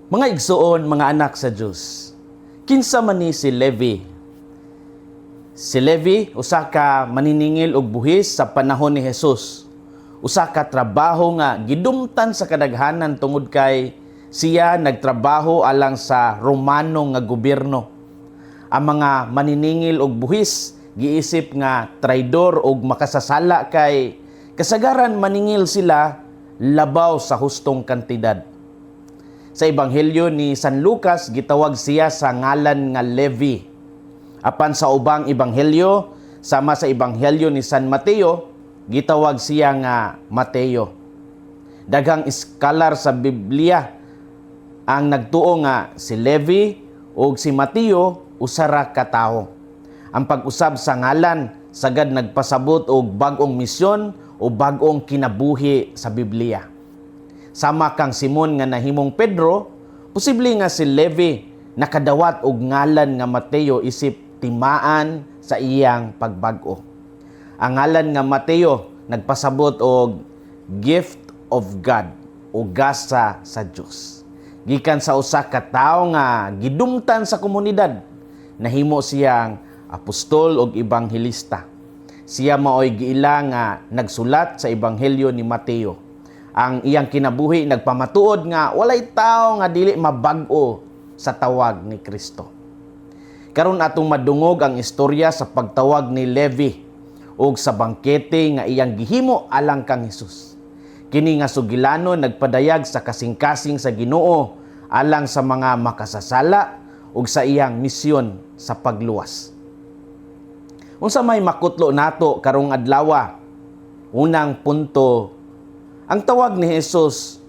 Mga igsoon, mga anak sa Dios. Kinsa man ni si Levi? Si Levi usa ka maniningil og buhis sa panahon ni Hesus. Usa ka trabaho nga gidumtan sa kadaghanan tungod kay siya nagtrabaho alang sa Romano nga gobyerno. Ang mga maniningil og buhis giisip nga traidor og makasasala kay kasagaran maningil sila labaw sa hustong kantidad. Sa Ebanghelyo ni San Lucas, gitawag siya sa ngalan nga Levi. Apan sa ubang Ebanghelyo, sama sa Ebanghelyo ni San Mateo, gitawag siya nga Mateo. Daghang iskalar sa Biblia ang nagtuo nga si Levi o si Mateo usara ka tawo. Ang pag-usab sa ngalan, sagad nagpasabot og bag-ong misyon o bag-ong kinabuhi sa Biblia. Sama kang Simon nga nahimong Pedro, posible nga si Levi nakadawat og ngalan nga Mateo isip timaan sa iyang pagbag-o. Ang ngalan nga Mateo nagpasabot og gift of God o gasa sa Dios. Gikan sa usa ka tawo nga gidumtan sa komunidad, nahimo siyang apostol og ebanghelista. Siya maoy giila nga nagsulat sa Ebanghelyo ni Mateo. Ang iyang kinabuhi nagpamatuod nga walay tao nga dili mabag-o sa tawag ni Kristo. Karon atong madungog ang istorya sa pagtawag ni Levi ug sa bangkete nga iyang gihimo alang kang Hesus. Kini nga sugilanon nagpadayag sa kasing-kasing sa Ginoo alang sa mga makasasala ug sa iyang misyon sa pagluwas. Unsa may makutlo nato karong adlaw? Unang punto, ang tawag ni Jesus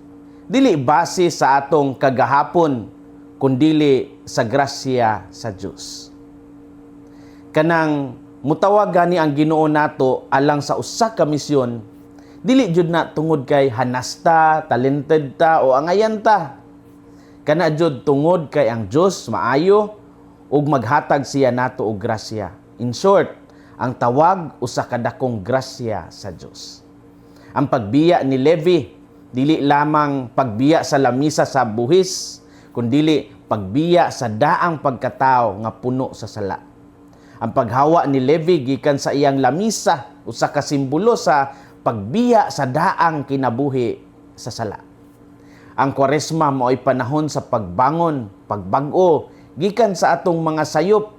dili base sa atong kagahapon kundili sa grasya sa Dios. Kanang mutawag gani ang Ginoo nato alang sa usa ka misyon, dili jud na tungod kay hanasta, talented ta o angayan ta. Kana jud tungod kay ang Dios maayo ug maghatag siya nato og grasya. In short, ang tawag usa ka dakong grasya sa Dios. Ang pagbiya ni Levi, dili lamang pagbiya sa lamisa sa buhis, kundi pagbiya sa daang pagkatao nga puno sa sala. Ang paghawa ni Levi gikan sa iyang lamisa, usa ka simbolo sa pagbiya sa daang kinabuhi sa sala. Ang Kwaresma mao'y panahon sa pagbangon, pagbag-o, gikan sa atong mga sayop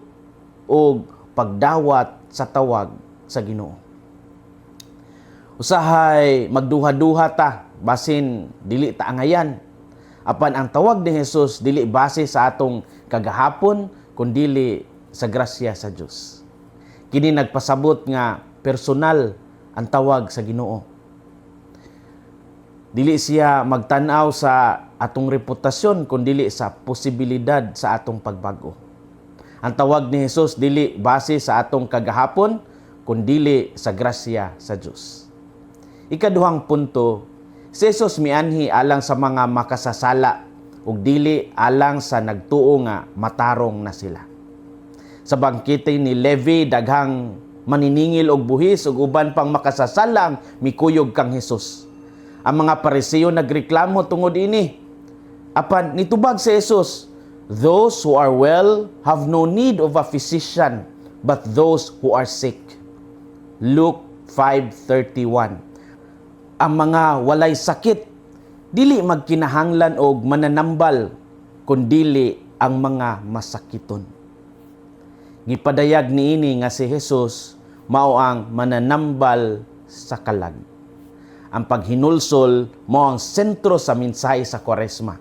o pagdawat sa tawag sa Ginoo. Usahay magduha-duha ta, basin dili ta angayan. Apan ang tawag ni Jesus dili base sa atong kagahapon, kundi sa grasya sa Dios. Kini nagpasabot nga personal ang tawag sa Ginoo. Dili siya magtan-aw sa atong reputasyon, kundi sa posibilidad sa atong pagbago. Ang tawag ni Jesus dili base sa atong kagahapon, kundi sa grasya sa Dios. Ikaduhang punto, si Jesus mianhi alang sa mga makasasala ug dili alang sa nagtuo nga matarong na sila. Sa bangkete ni Levi, daghang maniningil og buhis ug uban pang makasasalang mikuyog kang Jesus. Ang mga Pariseo nagreklamo tungod ini. Apan nitubag si Jesus, "Those who are well have no need of a physician, but those who are sick." Luke 5:31. Ang mga walay sakit dili magkinahanglan og mananambal kundili ang mga masakiton. Gipadayag niini nga si Jesus mao ang mananambal sa kalag. Ang paghinulsol mao ang sentro sa mensahe sa Kwaresma.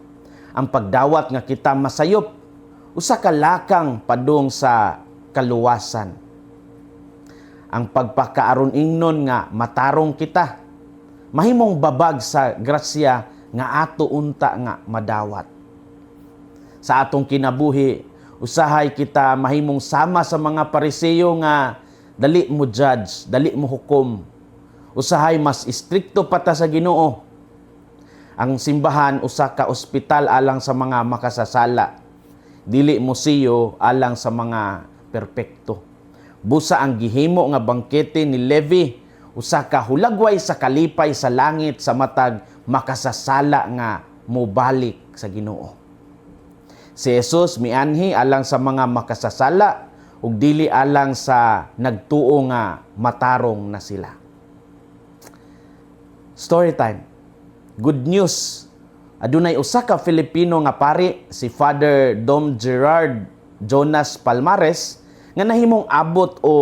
Ang pagdawat nga kita masayop usa ka lakang padung sa kaluwasan. Ang pagpakaaron ingnon nga matarong kita mahimong babag sa grasya nga ato unta nga madawat. Sa atong kinabuhi, usahay kita mahimong sama sa mga Pariseo nga dali mo judge, dali mo hukom. Usahay mas istrikto pata sa Ginoo. Ang simbahan usa ka ospital alang sa mga makasasala. Dili museo alang sa mga perpekto. Busa ang gihimo nga bangkete ni Levi, usa ka hulagway sa kalipay sa langit sa matag makasasala nga mobalik sa Ginoo. Si Jesus mianhi alang sa mga makasasala ug dili alang sa nagtuo nga matarong na sila. Story time. Good news. Adunay usa ka Filipino nga pari, si Father Dom Gerard Jonas Palmares, nga nahimong abot o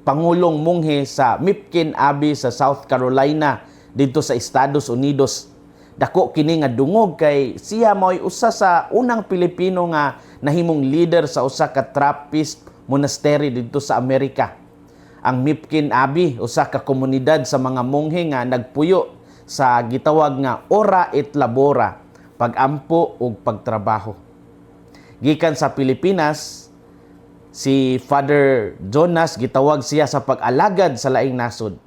pangulong munghe sa Mipkin Abbey sa South Carolina dito sa Estados Unidos. Dako kini nga dungog kay siya mao'y usa sa unang Pilipino nga nahimong leader sa usa ka Trappist monastery dito sa Amerika. Ang Mipkin Abbey, usa ka komunidad sa mga munghe nga nagpuyo sa gitawag nga ora et labora, pagampo ug pagtrabaho. Gikan sa Pilipinas, si Father Jonas gitawag siya sa pag-alagad sa laing nasod.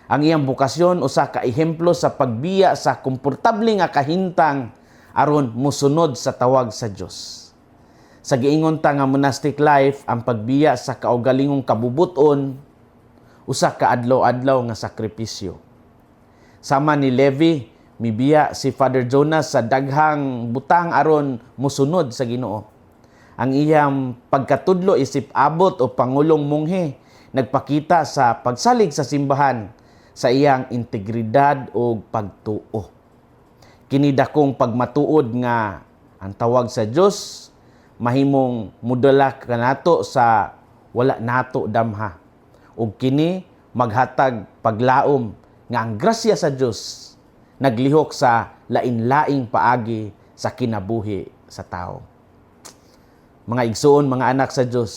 Ang iyang bukasyon usa ka ehemplo sa pagbiya sa komportable nga kahintang aron mosunod sa tawag sa Dios. Sa giingon ta nga monastic life, ang pagbiya sa kaugalingong kabubuton usa ka adlaw-adlaw nga sakripisyo. Sama ni Levi, mibiya si Father Jonas sa daghang butang aron mosunod sa Ginoo. Ang iyang pagkatudlo isip abot o pangulong munghe nagpakita sa pagsalig sa simbahan sa iyang integridad o pagtuo. Kini dakong pagmatuod nga ang tawag sa Dios mahimong mudala kanato sa wala nato damha. Ug kini maghatag paglaom nga ang grasya sa Dios naglihok sa lain-laing paagi sa kinabuhi sa tao. Mga igsoon, mga anak sa Dios,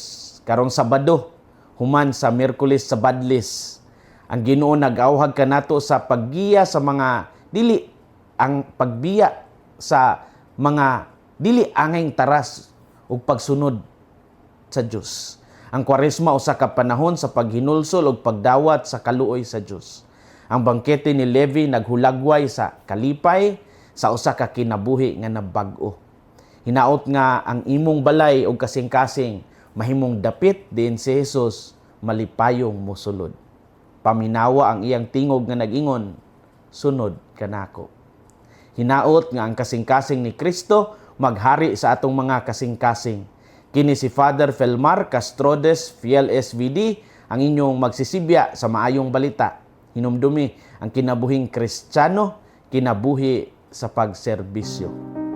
karong Sabado, human sa Miyerkules sa Badlis, ang Ginoo nag-awhag kanato sa paggiya sa mga dili ang pagbiya sa mga dili angayng taras ug pagsunod sa Dios. Ang Kwaresma usa ka panahon sa paghinulsol ug pagdawat sa kaluoy sa Dios. Ang bangkete ni Levi naghulagway sa kalipay sa usa ka kinabuhi nga nabag-o. Hinaot nga ang imong balay o kasing-kasing mahimong dapit din si Jesus malipayong mosulod. Paminawa ang iyang tingog nga nag-ingon, sunod kanako. Hinaot nga ang kasing-kasing ni Kristo maghari sa atong mga kasing-kasing. Kini si Father Felmar Castrodes, Fiel SVD, ang inyong magsisibya sa maayong balita. Hinumdumi ang kinabuhing Kristiyano, kinabuhi sa pagserbisyo.